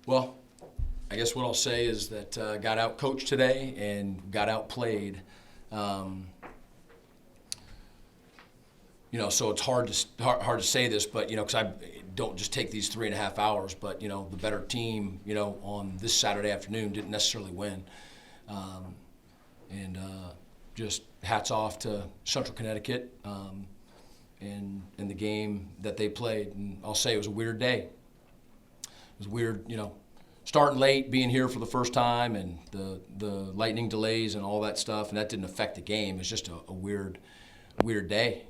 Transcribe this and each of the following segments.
Well, I guess what I'll say is that got out coached today and got outplayed. So it's hard to say this, but because I don't just take these 3.5 hours, but the better team, on this Saturday afternoon didn't necessarily win, and just hats off to Central Connecticut and the game that they played. And I'll say it was a weird day. It was weird, starting late, being here for the first time, and the lightning delays and all that stuff, and that didn't affect the game. It's just a weird day,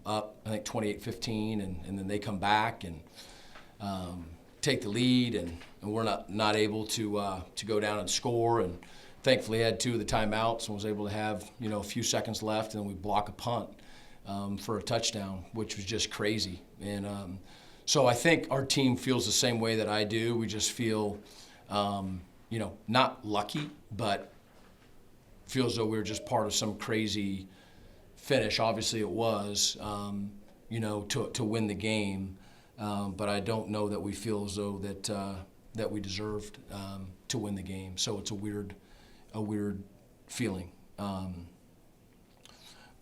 up, I think 28-15, and then they come back and take the lead, and we're not able to go down and score, and thankfully had 2 of the timeouts and was able to have, a few seconds left, and then we block a punt for a touchdown, which was just crazy. And so I think our team feels the same way that I do. We just feel, not lucky, but feels though we were just part of some crazy finish. Obviously it was, to win the game. But I don't know that we feel as though that we deserved to win the game. So it's a weird feeling. But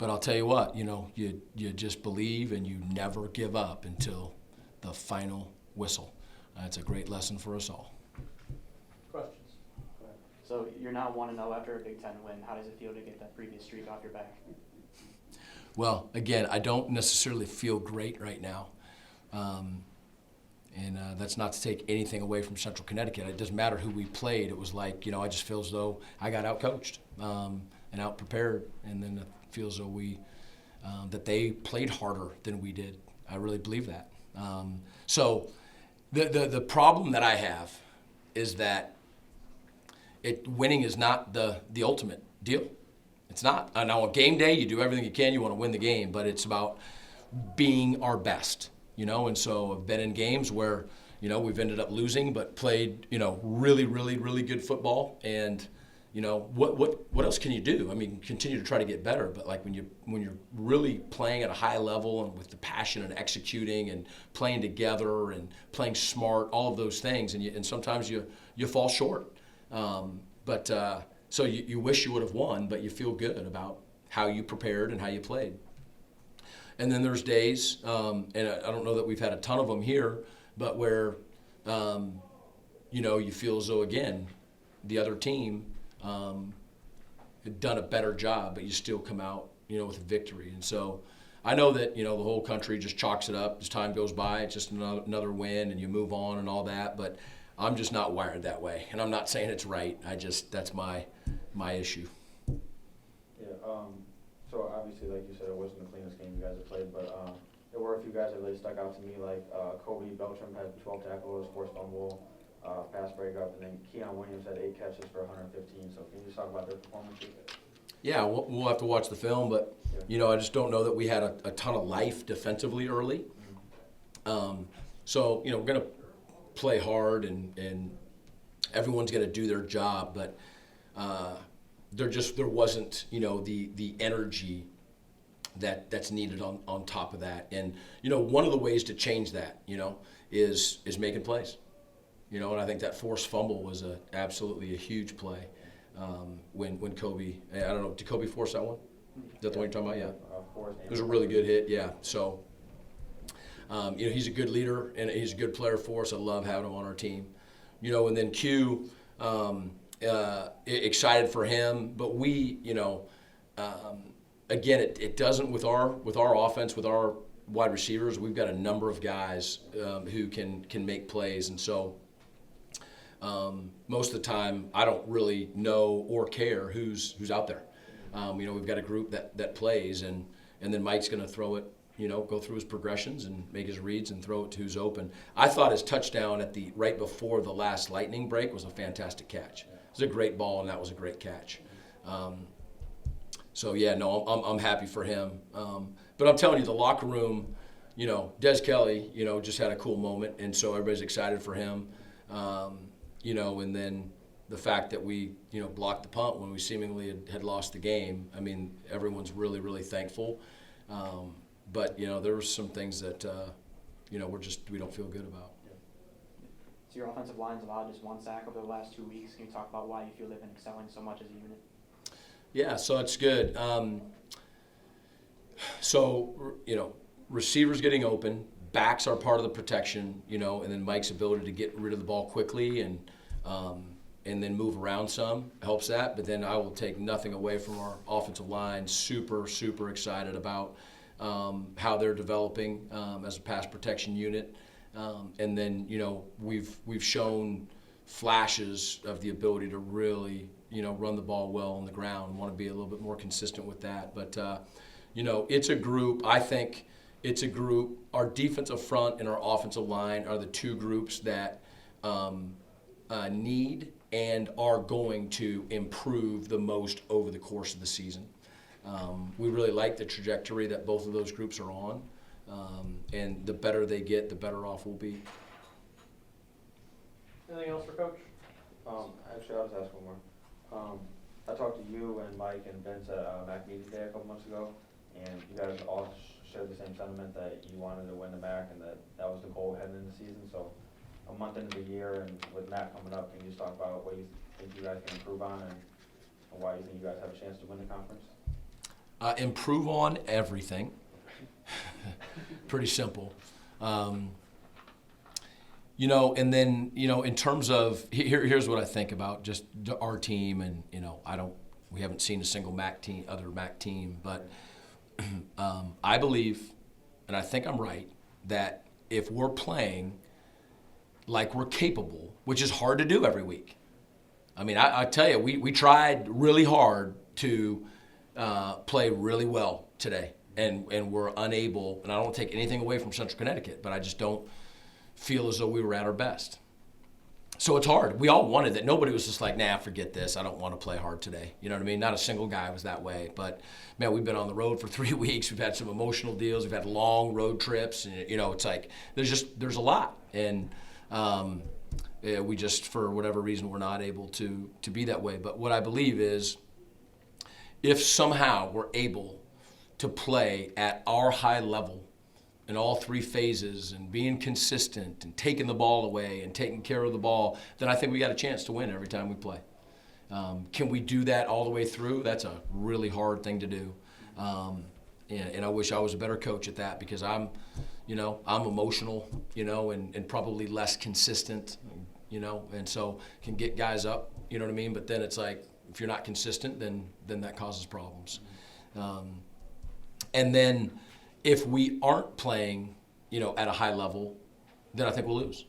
I'll tell you what, you just believe and you never give up until the final whistle. It's a great lesson for us all. Questions? So you're now 1-0 after a Big Ten win. How does it feel to get that previous streak off your back? Well, again, I don't necessarily feel great right now. And that's not to take anything away from Central Connecticut. It doesn't matter who we played. It was like, I just feel as though I got out-coached and out-prepared. And then it feels as though that they played harder than we did. I really believe that. So the problem that I have is that winning is not the ultimate deal. It's not. Now, on game day, you do everything you can. You want to win the game, but it's about being our best, And so I've been in games where, we've ended up losing, but played, really, really, really good football. And, what else can you do? I mean, continue to try to get better. But like when you're really playing at a high level and with the passion and executing and playing together and playing smart, all of those things, and sometimes you fall short. So you wish you would have won, but you feel good about how you prepared and how you played. And then there's days, and I don't know that we've had a ton of them here, but where, you feel as though, again, the other team had done a better job, but you still come out, with a victory. And so I know that, the whole country just chalks it up as time goes by. It's just another win, and you move on and all that. But I'm just not wired that way, and I'm not saying it's right. That's my issue. Yeah. So obviously, like you said, it wasn't the cleanest game you guys have played, but there were a few guys that really stuck out to me, like Kobe Beltram had 12 tackles, forced fumble, pass breakup, and then Keon Williams had 8 catches for 115. So can you just talk about their performances? Yeah, we'll have to watch the film, but I just don't know that we had a ton of life defensively early. So we're going to play hard and everyone's going to do their job, but there wasn't the energy that's needed on top of that. And one of the ways to change that is making plays. And I think that forced fumble was absolutely a huge play when Kobe, I don't know, did Kobe force that one? Is that the one you're talking about? Yeah. It was a really good hit, yeah. So he's a good leader and he's a good player for us. I love having him on our team. And then Q, excited for him, but we, again, it doesn't with our offense, with our wide receivers. We've got a number of guys who can make plays, and so most of the time I don't really know or care who's out there. We've got a group that plays, and then Mike's going to throw it. Go through his progressions and make his reads and throw it to who's open. I thought his touchdown right before the last lightning break was a fantastic catch. It was a great ball, and that was a great catch. So yeah, no, I'm happy for him. But I'm telling you, the locker room, Des Kelly, just had a cool moment, and so everybody's excited for him. And then the fact that we, blocked the punt when we seemingly had lost the game. I mean, everyone's really, really thankful. But there were some things that we don't feel good about. It So your offensive line's allowed just 1 sack over the last 2 weeks. Can you talk about why you feel they've been excelling so much as a unit? Yeah, so it's good. Receivers getting open, backs are part of the protection, and then Mike's ability to get rid of the ball quickly and then move around some helps that. But then I will take nothing away from our offensive line. Super, super excited about how they're developing as a pass protection unit. And then, we've shown flashes of the ability to really, run the ball well on the ground. Want to be a little bit more consistent with that. But, it's a group. I think it's a group. Our defensive front and our offensive line are the two groups that need and are going to improve the most over the course of the season. We really like the trajectory that both of those groups are on. And the better they get, the better off we'll be. Anything else for Coach? Actually, I'll just ask one more. I talked to you and Mike and Vince at MAC Media Day a couple months ago, and you guys all shared the same sentiment that you wanted to win the MAC and that was the goal heading into the season. So a month into the year and with MAC coming up, can you just talk about what you think you guys can improve on and why you think you guys have a chance to win the conference? Improve on everything. Pretty simple. And then, in terms of, here's what I think about just our team, and, we haven't seen a single other MAC team, but I believe, and I think I'm right, that if we're playing like we're capable, which is hard to do every week. I mean, I tell you, we tried really hard to play really well today, and we're unable, and I don't take anything away from Central Connecticut, but I just don't feel as though we were at our best. So it's hard. We all wanted that. Nobody was just like, nah, forget this. I don't want to play hard today. You know what I mean? Not a single guy was that way. But, man, we've been on the road for 3 weeks. We've had some emotional deals. We've had long road trips. And, it's like there's a lot. And we just, for whatever reason, we're not able to be that way. But what I believe is if somehow we're able to play at our high level in all 3 phases and being consistent and taking the ball away and taking care of the ball, then I think we got a chance to win every time we play. Can we do that all the way through? That's a really hard thing to do. And I wish I was a better coach at that because I'm emotional, and probably less consistent, and so can get guys up, you know what I mean? But then it's like, if you're not consistent, then that causes problems. And then if we aren't playing, at a high level, then I think we'll lose,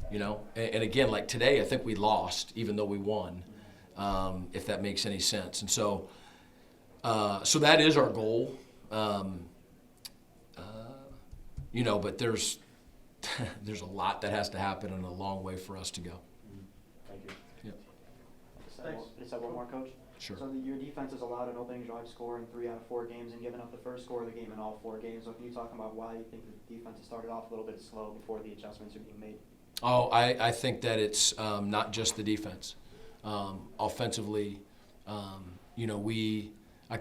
And again, like today, I think we lost, even though we won, if that makes any sense. And so that is our goal, but there's a lot that has to happen and a long way for us to go. Thank you. Yep. Just have one more, Coach. Sure. So your defense has allowed an opening drive score in 3 out of 4 games and given up the first score of the game in all 4 games. So can you talk about why you think the defense has started off a little bit slow before the adjustments are being made? Oh, I think that it's not just the defense. Offensively,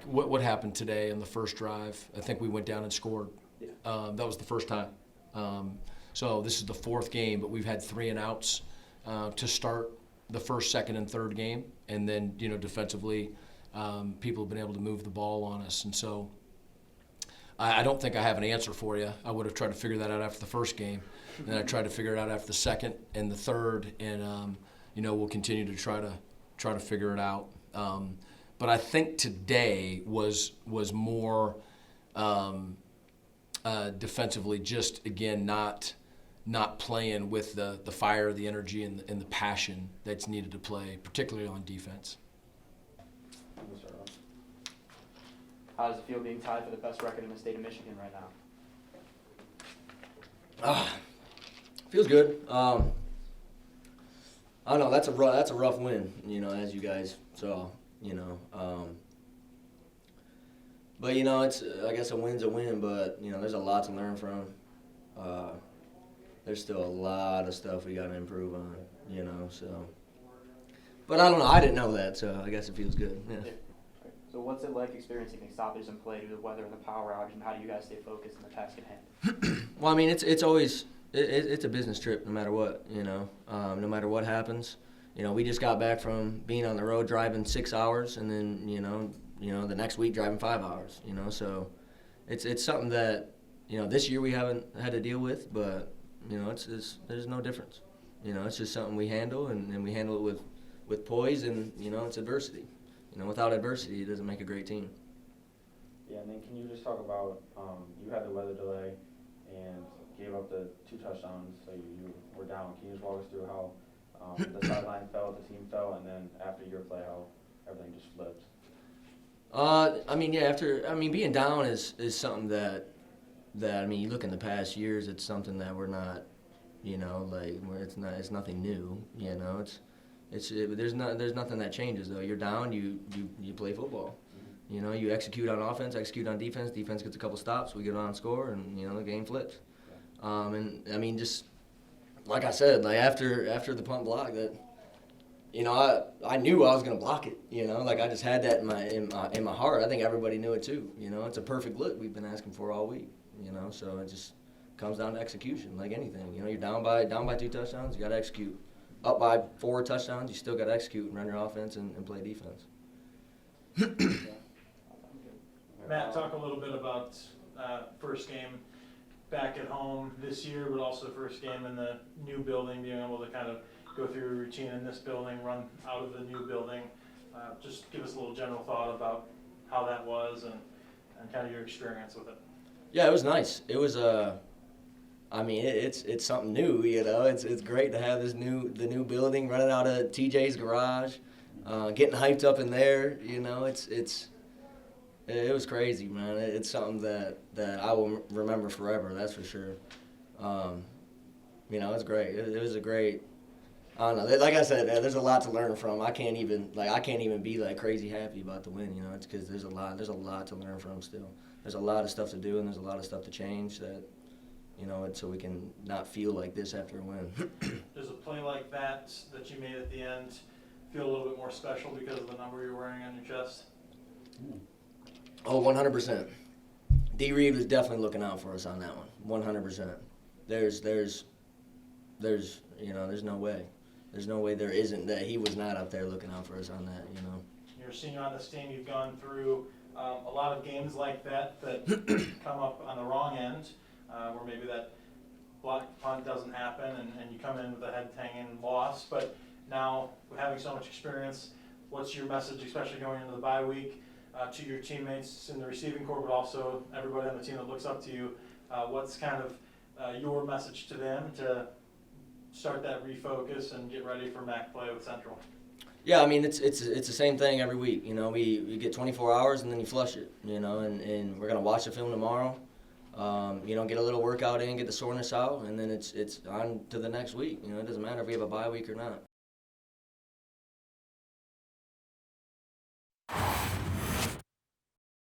what happened today in the first drive? I think we went down and scored. Yeah. That was the first time. So this is the 4th game, but we've had 3 and outs to start the first, second, and third game, and then defensively, people have been able to move the ball on us, and so I don't think I have an answer for you. I would have tried to figure that out after the first game, and then I tried to figure it out after the second and the third, and we'll continue to try to figure it out. But I think today was more defensively, just again not playing with the fire, the energy, and the passion that's needed to play, particularly on defense. How does it feel being tied for the best record in the state of Michigan right now? Feels good. I don't know. That's a rough win, as you guys saw, But it's I guess a win's a win, but there's a lot to learn from. There's still a lot of stuff we got to improve on, so. But I don't know. I didn't know that, so I guess it feels good. Yeah. So what's it like experiencing stoppages in play due to the weather and the power outage, and how do you guys stay focused in the task at hand? Well, I mean, it's always it's a business trip no matter what, no matter what happens. We just got back from being on the road driving 6 hours, and then the next week driving 5 hours. So it's something that this year we haven't had to deal with, but there's no difference. It's just something we handle, and we handle it with poise, and it's adversity. Without adversity, it doesn't make a great team. Yeah, and then can you just talk about, you had the weather delay and gave up the 2 touchdowns, so you were down. Can you just walk us through how the sideline felt, the team felt, and then after your play, how everything just flipped? Being down is something that you look in the past years, it's something that we're not, where it's nothing new, there's nothing that changes though. You're down, you play football. You execute on offense, execute on defense. Defense gets a couple stops, we get on score, and the game flips. Just like I said, after the punt block, that I knew I was gonna block it. I just had that in my heart. I think everybody knew it too. It's a perfect look we've been asking for all week. So it just comes down to execution, like anything. You're down by 2 touchdowns, you got to execute. Up by 4 touchdowns, you still got to execute and run your offense and play defense. Matt, talk a little bit about first game back at home this year, but also first game in the new building, being able to kind of go through a routine in this building, run out of the new building. Just give us a little general thought about how that was and kind of your experience with it. Yeah, it was nice. It was it's something new. It's great to have the new building, running out of TJ's garage, getting hyped up in there. It was crazy, man. It's something that I will remember forever. That's for sure. It's great. It was a great. I don't know. Like I said, there's a lot to learn from. I can't even be like crazy happy about the win. It's because there's a lot to learn from still. There's a lot of stuff to do, and there's a lot of stuff to change that, so we can not feel like this after a win. Does a play like that you made at the end feel a little bit more special because of the number you're wearing on your chest? Oh, 100%. D. Reed was definitely looking out for us on that one. 100%. There's no way. There's no way there isn't that he was not up there looking out for us on that. You're a senior on this team. You've gone through a lot of games like that come up on the wrong end, where maybe that block punt doesn't happen, and you come in with a head-hanging loss. But now, having so much experience, what's your message, especially going into the bye week, to your teammates in the receiving corps, but also everybody on the team that looks up to you? What's kind of your message to them to start that refocus and get ready for MAC play with Central? Yeah, it's the same thing every week. We get 24 hours and then you flush it. And we're gonna watch the film tomorrow. Get a little workout in, get the soreness out, and then it's on to the next week. It doesn't matter if we have a bye week or not.